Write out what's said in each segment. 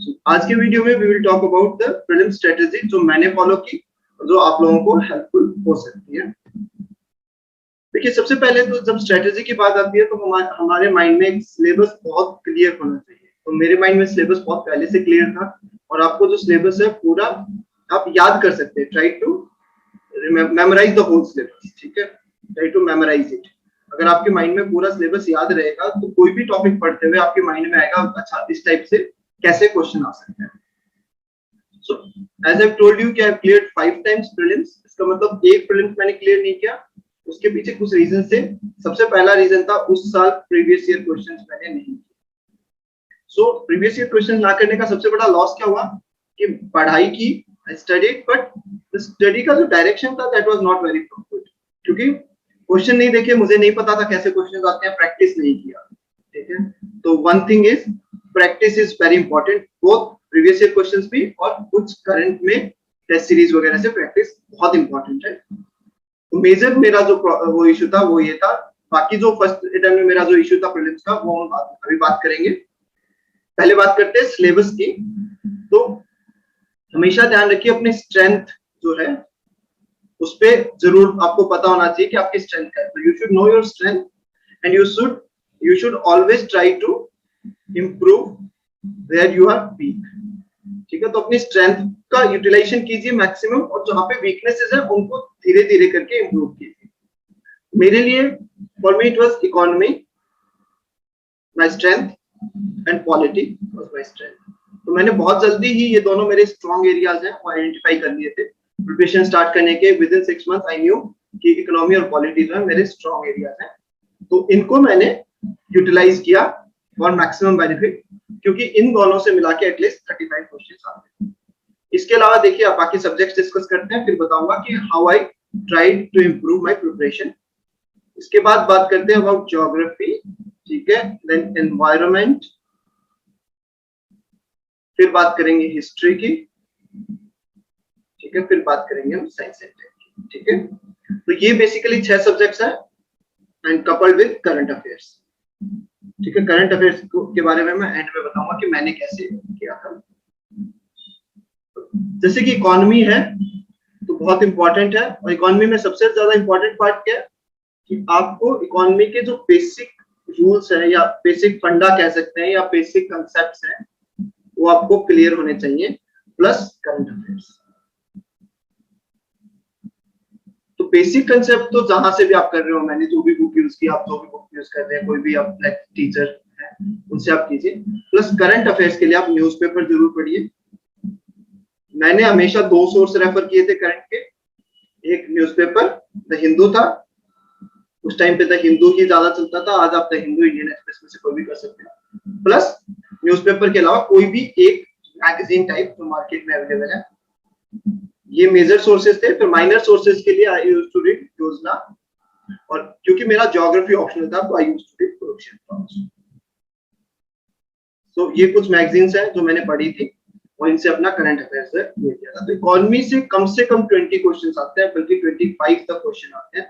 आज के वीडियो में we will talk about the prelim strategy जो मैंने फॉलो की, जो आप लोगों को हेल्पफुल हो सकती है। देखिए, सबसे पहले तो जब स्ट्रेटेजी की बात आती है तो हमारे माइंड में एक सिलेबस बहुत क्लियर होना चाहिए। तो मेरे माइंड में सिलेबस बहुत पहले से क्लियर था और आपको जो सिलेबस है पूरा आप याद कर सकते हैं। Try to memorize the whole syllabus, ठीक है, ट्राई टू मेमोराइज इट। अगर आपके माइंड में पूरा सिलेबस याद रहेगा तो कोई भी टॉपिक पढ़ते हुए आपके माइंड में आएगा, अच्छा इस टाइप से कैसे क्वेश्चन आ सकते हैं। So as I told you कि I have cleared 5 times prelims. इसका मतलब एक प्रीलिम्स मैंने क्लियर नहीं किया, उसके पीछे कुछ रीजन थे। सबसे पहला रीजन था उस साल प्रीवियस ईयर क्वेश्चंस मैंने नहीं किए। सो प्रीवियस ईयर क्वेश्चन ना करने का सबसे बड़ा लॉस क्या हुआ कि पढ़ाई की, स्टडीड, बट स्टडी का जो डायरेक्शन था that was not very good, क्योंकि क्वेश्चन नहीं देखे, मुझे नहीं पता था कैसे क्वेश्चन आते हैं, प्रैक्टिस नहीं किया, ठीक है। तो one thing is practice is very important, both previous year questions भी और कुछ करंट में टेस्ट सीरीज वगैरह से प्रैक्टिस बहुत इंपॉर्टेंट है। तो मेजर मेरा जो वो इशू था वो ये था। बाकी जो फर्स्ट अटेम्प्ट में मेरा जो इशू था प्रीलिम्स का वो हम अभी बात करेंगे। पहले बात करते हैं सिलेबस की। तो हमेशा ध्यान रखिए अपनी स्ट्रेंथ जो है उस पे जरूर आपको पता होना चाहिए कि आपकी स्ट्रेंथ क्या है। तो you should know your strength and you should always try to improve where you are weak, ठीक है। तो अपनी स्ट्रेंथ का यूटिलाइजेशन कीजिए मैक्सिमम, और जहां पे वीकनेसेस है उनको धीरे धीरे करके इंप्रूव कीजिए। मेरे लिए for me it was economy my strength and polity was my strength. तो मैंने बहुत जल्दी ही ये दोनों मेरे स्ट्रॉन्ग एरियाज हैं वो आइडेंटिफाई कर लिए थे। प्रिपरेशन स्टार्ट करने के with in 6 months I knew कि इकोनॉमी और पॉलिटी जो है मेरे स्ट्रॉन्ग एरियाज हैं, तो इनको मैंने यूटिलाइज किया और मैक्सिमम बेनिफिट, क्योंकि इन दोनों से मिला के एटलीस्ट 35 क्वेश्चंस आते हैं। इसके अलावा देखिए आप बाकी सब्जेक्ट्स डिस्कस करते हैं, फिर बताऊंगा कि how I tried to improve my preparation. इसके बाद बात करते हैं अबाउट ज्योग्राफी, ठीक है, देन एनवायरनमेंट, फिर बात करेंगे हिस्ट्री की, ठीक है, फिर बात करेंगे हम साइंस एंड टेक की, ठीक है। तो ये बेसिकली 6 सब्जेक्ट्स हैं and coupled with current affairs, ठीक है। करंट अफेयर्स के बारे में मैं एंड में बताऊंगा कि मैंने कैसे किया था। जैसे कि इकोनॉमी है तो बहुत इंपॉर्टेंट है, और इकोनॉमी में सबसे ज्यादा इंपॉर्टेंट पार्ट क्या है कि आपको इकोनॉमी के जो बेसिक रूल्स हैं या बेसिक फंडा कह सकते हैं या बेसिक कंसेप्ट्स हैं वो आपको क्लियर होने चाहिए, प्लस करंट अफेयर्स। तो बेसिक कंसेप्ट तो जहां से भी आप कर रहे हो, मैंने जो भी बुक यूज की, आप जो भी बुक यूज कर रहे हैं, कोई भी आप टीचर है उनसे आप कीजिए। प्लस करंट अफेयर्स के लिए आप न्यूज़पेपर जरूर पढ़िए। मैंने हमेशा 2 सोर्स रेफर किए थे करंट के। एक न्यूज़पेपर द हिंदू था, उस टाइम पे द हिंदू ही ज्यादा चलता था, आज आप द हिंदू, इंडियन एक्सप्रेस में से कोई भी कर सकते हैं। प्लस न्यूज़पेपर के अलावा कोई भी एक मैगजीन टाइप जो मार्केट में अवेलेबल है, ये मेजर सोर्सेज थे। फिर माइनर सोर्सेज के लिए आई यूज्ड टू रीड योजना, और क्योंकि मेरा ज्योग्राफी ऑप्शनल था तो I used to read Kurukshetra. So ये कुछ मैगजीन्स हैं जो मैंने पढ़ी थी और इनसे अपना करंट अफेयर्स ये किया था। तो इकोनॉमी से कम 20 क्वेश्चंस आते हैं, बल्कि 25 तक क्वेश्चन आते हैं।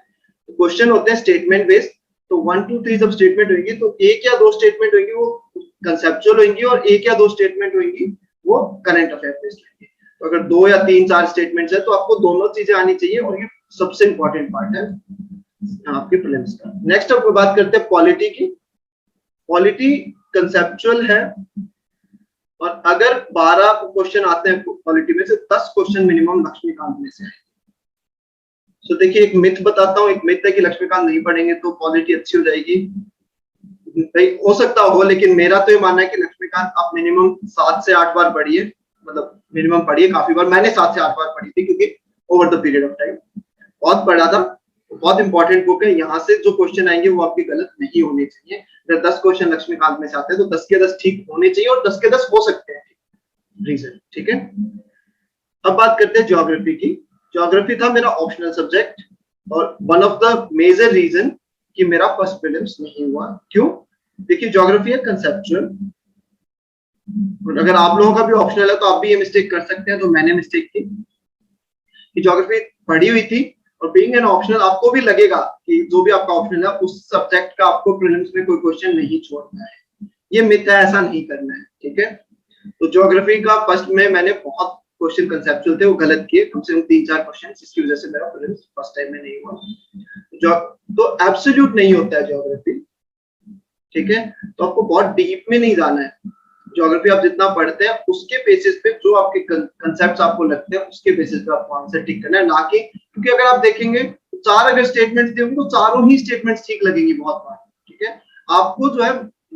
तो क्वेश्चन होते हैं स्टेटमेंट बेस्ड। तो 1 2 3 जब स्टेटमेंट होगी तो 1 या 2 स्टेटमेंट होगी वो कंसेप्चुअल होंगी, और 1 या 2 स्टेटमेंट होंगी वो करंट अफेयर बेस्ड होंगी। तो अगर 2 या 3 4 स्टेटमेंट्स है तो आपको दोनों चीजें आनी चाहिए, और ये सबसे इंपॉर्टेंट पार्ट है आपके प्रीलिम्स का। नेक्स्ट अब बात करते हैं पॉलिटी की। पॉलिटी कंसेप्चुअल है, और अगर 12 क्वेश्चन आते हैं पॉलिटी में से 10 क्वेश्चन मिनिमम लक्ष्मीकांत में से आए। सो देखिए, एक मिथ बताता हूँ। एक मिथ है कि लक्ष्मीकांत नहीं पढ़ेंगे तो पॉलिटी अच्छी हो जाएगी। भाई हो सकता हो, लेकिन मेरा तो ये मानना है कि लक्ष्मीकांत आप मिनिमम 7 से 8 बार पढ़िए, मतलब मिनिमम पढ़िए काफी बार। मैंने 7 से 8 बार पढ़ी थी, क्योंकि over the period of time बहुत पढ़ा था। बहुत इंपॉर्टेंट बुक है, यहाँ से जो क्वेश्चन आएंगे वो आपके गलत नहीं होने चाहिए। अगर 10 क्वेश्चन लक्ष्मीकांत में से आते हैं तो 10 के 10 ठीक होने चाहिए, और 10 के 10 हो सकते हैं रीजन, ठीक है। अब बात करते हैं ज्योग्राफी की। ज्योग्राफी था मेरा ऑप्शनल सब्जेक्ट, और one of the major reason कि मेरा फर्स्ट प्रीलिम्स नहीं हुआ। क्यों? देखिए, ज्योग्राफी है कंसेप्चुअल, अगर आप लोगों का भी ऑप्शनल है तो आप भी ये मिस्टेक कर सकते हैं। तो मैंने मिस्टेक की कि ज्योग्राफी पढ़ी हुई थी, और बीइंग एन ऑप्शनल आपको भी लगेगा कि जो भी आपका ऑप्शनल है उस सब्जेक्ट का आपको प्रीलिम्स में कोई क्वेश्चन नहीं छोड़ना है। ये मिथ है, ऐसा नहीं करना है, ठीक है। तो ज्योग्राफी का फर्स्ट में मैंने बहुत क्वेश्चन कंसेप्चुअल थे वो गलत किए, कम से कम 3-4 क्वेश्चन, इसकी वजह से मेरा फर्स्ट टाइम में नहीं हुआ। जो तो एब्सोल्यूट नहीं होता है ज्योग्राफी, ठीक है। तो आपको बहुत डीप में नहीं जाना है। ज्योग्राफी आप जितना पढ़ते हैं उसके बेसिस पे जो आपके कंसेप्ट्स आपको लगते हैं उसके बेसिस पे आपको आंसर टिक करना है, ना कि क्योंकि अगर आप देखेंगे चार अगर स्टेटमेंट्स देंगे तो चारों ही स्टेटमेंट्स ठीक लगेंगी बहुत बार, ठीक है। आपको जो है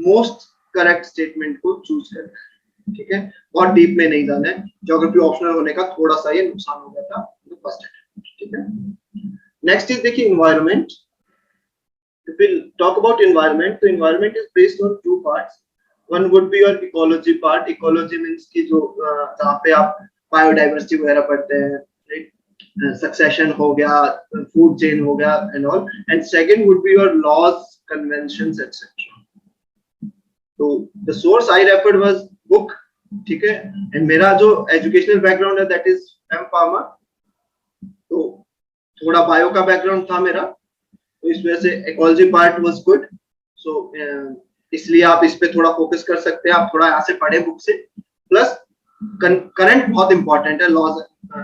मोस्ट करेक्ट स्टेटमेंट को चूज करना है, ठीक है। बहुत डीप में नहीं जाना है। ज्योग्राफी ऑप्शनल होने का थोड़ा सा ये नुकसान हो गया था फर्स्ट अटेम्प्ट, ठीक है। नेक्स्ट इज देखिए environment. If we talk about environment, तो environment is based on two parts. One would be your ecology part. Ecology means कि जो जहाँ पे आप biodiversity वगैरह पढ़ते हैं, right? Succession हो गया, food chain हो गया and all. And second would be your laws, conventions, etc. तो the source I referred was book, ठीक है। And मेरा जो educational background है that is I'm farmer. तो थोड़ा bio का background था मेरा, तो इस वजह से इकोलॉजी पार्ट वाज गुड। सो इसलिए आप इस पे थोड़ा फोकस कर सकते हैं, आप थोड़ा यहाँ से पढ़े बुक से। प्लस करंट बहुत इंपॉर्टेंट है लॉज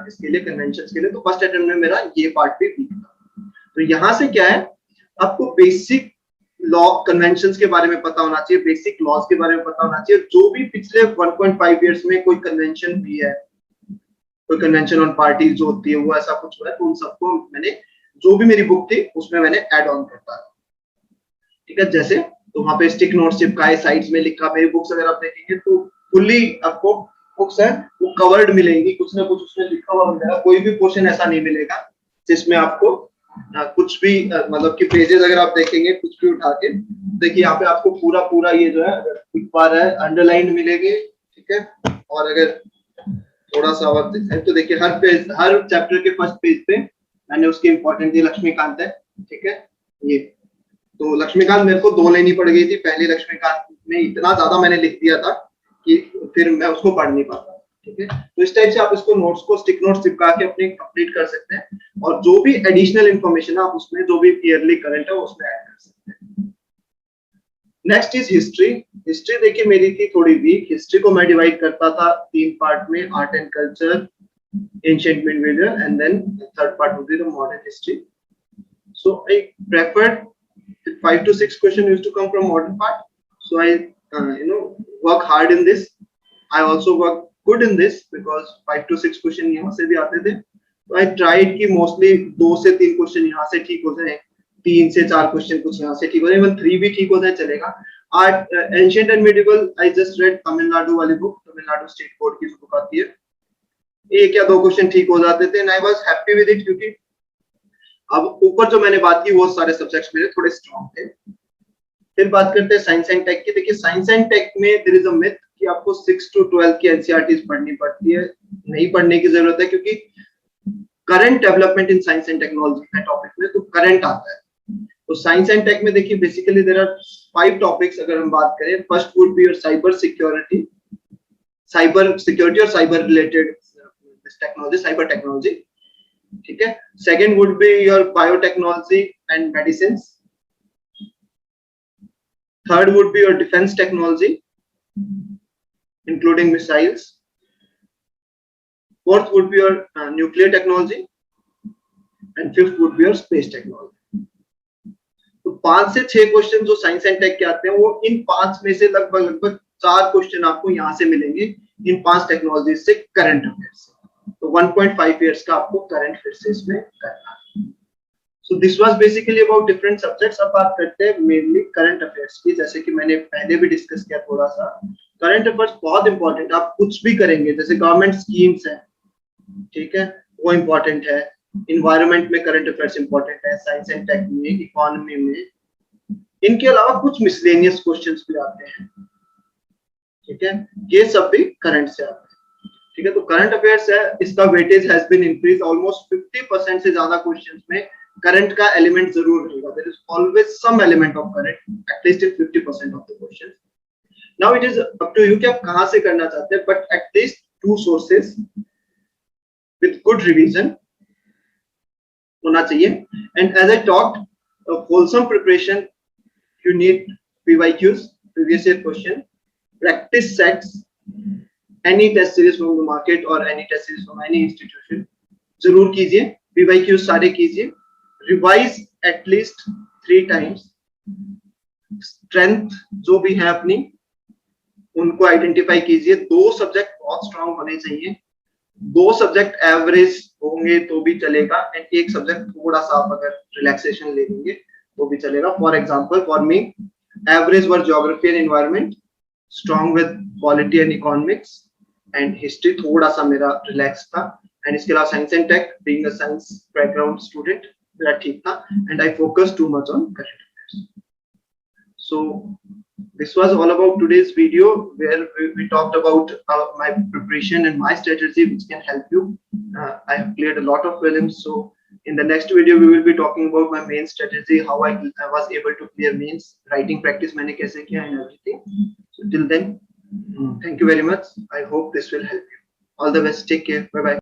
इसके लिए, कन्वेंशंस के लिए। तो फर्स्ट अटेम्प्ट में मेरा ये पार्ट भी वीक था। तो यहाँ से क्या है, आपको बेसिक लॉ कन्वेंशंस के बारे में पता होना चाहिए, बेसिक लॉज के बारे में पता होना चाहिए। जो भी पिछले 1.5 इयर्स में कोई कन्वेंशन भी है, कोई कन्वेंशन ऑन पार्टीज जो होती है वो ऐसा कुछ हुआ है, तो उन सबको मैंने जो भी मेरी बुक थी उसमें मैंने ऐड ऑन करता है, ठीक है। जैसे तो वहां पे स्टिक नोट्स चिपकाए, साइड्स में लिखा। मेरी बुक्स अगर आप देखेंगे तो फुल्ली आपको बुक्स है वो कवर्ड मिलेंगी, कुछ ना कुछ उसमें लिखा हुआ मिलेगा। कोई भी पोर्शन ऐसा नहीं मिलेगा जिसमें आपको कुछ भी मतलब कि पेजेस अगर आप देखेंगे कुछ भी उठा के देखिए, यहाँ पे आपको पूरा पूरा ये जो है एक बार है अंडरलाइन मिलेंगे, ठीक है। और अगर थोड़ा सा और तो देखिए हर पेज, हर चैप्टर के फर्स्ट पेज पे मैंने उसके इंपॉर्टेंट ये लक्ष्मीकांत है, ठीक है। ये तो लक्ष्मीकांत मेरे को 2 लेनी पड़ गई थी। पहले लक्ष्मीकांत में इतना ज्यादा मैंने लिख दिया था कि फिर मैं उसको पढ़ नहीं पाता, ठीक है। तो इस टाइप से आप इसको नोट्स को स्टिक नोट्स चिपका के अपने कंप्लीट कर सकते हैं, और जो भी एडिशनल इंफॉर्मेशन है आप उसमें जो भी ईयरली करंट है उसमें ऐड कर सकते हैं। Next is history. हिस्ट्री देखिए मेरी थी थोड़ी वीक। हिस्ट्री को मैं डिवाइड करता था 3 पार्ट में, art and culture, ancient medieval, and then the third part would be the modern history. So I preferred 5 to 6 questions used to come from modern part. So I work hard in this. I also work good in this because 5 to 6 question यहाँ से भी आते थे। तो I tried कि mostly 2 से 3 question यहाँ से ठीक हो जाए, 3 से 4 क्वेश्चन कुछ यहाँ से ठीक हो जाए, इवन 3 भी ठीक हो जाए चलेगा। Ancient and medieval I just read Tamil Nadu वाली बुक, तमिलनाडु स्टेट बोर्ड की बुक आती है। 1 या 2 क्वेश्चन ठीक हो जाते थे, I was happy with it, क्योंकि अब ऊपर जो मैंने बात की वो सारे सब्जेक्ट्स मेरे थोड़े स्ट्रांग थे। फिर बात करते हैं साइंस एंड टेक की। देखिए साइंस एंड टेक में देयर इज अ मिथ कि आपको 6 to 12 की एनसीईआरटीज पढ़नी पड़ती है। नहीं पढ़ने की जरूरत है, क्योंकि current development in science and technology का टॉपिक में तो करंट आता है। तो साइंस एंड टेक में देखिए बेसिकली देयर आर 5 टॉपिक्स अगर हम बात करें। First would be your cyber security और cyber related technology, cyber technology, ठीक है। Second would be your biotechnology and medicine. Third would be your defence technology including missiles. Fourth would be your nuclear technology and fifth would be your space technology. तो 5 से 6 question जो science and take के आते हैं वो इन 5 में से लगभग 4 क्वेश्चन आपको यहाँ से मिलेंगे इन 5 टेक्नोलॉजी से, करंट अफेयर्स। तो 1.5 इयर्स का आपको करंट फिर से इसमें करना है। So this was basically about different subjects. अब बात करते हैं मेनली करंट अफेयर्स की। जैसे कि मैंने पहले भी डिस्कस किया थोड़ा सा, करंट अफेयर्स बहुत इंपॉर्टेंट। आप कुछ भी करेंगे, जैसे गवर्नमेंट स्कीम्स हैं, ठीक है, वो इंपॉर्टेंट है। इन्वायरमेंट में करंट अफेयर्स इंपॉर्टेंट है, साइंस एंड टेक में, इकोनॉमी में। इनके अलावा कुछ मिसलेनियस क्वेश्चंस भी आते हैं, ठीक है, ये सब भी करंट से आते हैं, ठीक है। तो करंट अफेयर्स है, इसका weightage has been increase. Almost 50% से ज्यादा क्वेश्चंस में करंट का एलिमेंट जरूर रहेगा। There is always some element of current at least in 50% of the questions. Now it is up to you कि आप कहां से करना चाहते हैं, but at least 2 sources with good revision होना चाहिए। And as I talked, wholesome preparation, you need PYQs, previous year question, practice sets, any test series from the market or any test series from any institution जरूर कीजिए, PYQ सारे कीजिए, revise at least 3 times, strength जो भी है अपनी उनको identify कीजिए। 2 सब्जेक्ट बहुत स्ट्रांग होने चाहिए, 2 सब्जेक्ट एवरेज होंगे तो भी चलेगा, एंड 1 सब्जेक्ट थोड़ा सा आप अगर रिलैक्सेशन ले लेंगे तो भी चलेगा। For example for me average were geography and environment, strong with polity and economics, and history थोड़ा सा मेरा रिलैक्स था, एंड इसके अलावा science and tech, being a science background student मेरा ठीक था, and I focus too much on current affairs. So this was all about today's video, where we talked about my preparation and my strategy which can help you. I have cleared a lot of prelims, so in the next video we will be talking about my main strategy, how I was able to clear mains, writing practice मैंने कैसे किया and everything. So till then, thank you very much. I hope this will help you. All the best. Take care. Bye bye.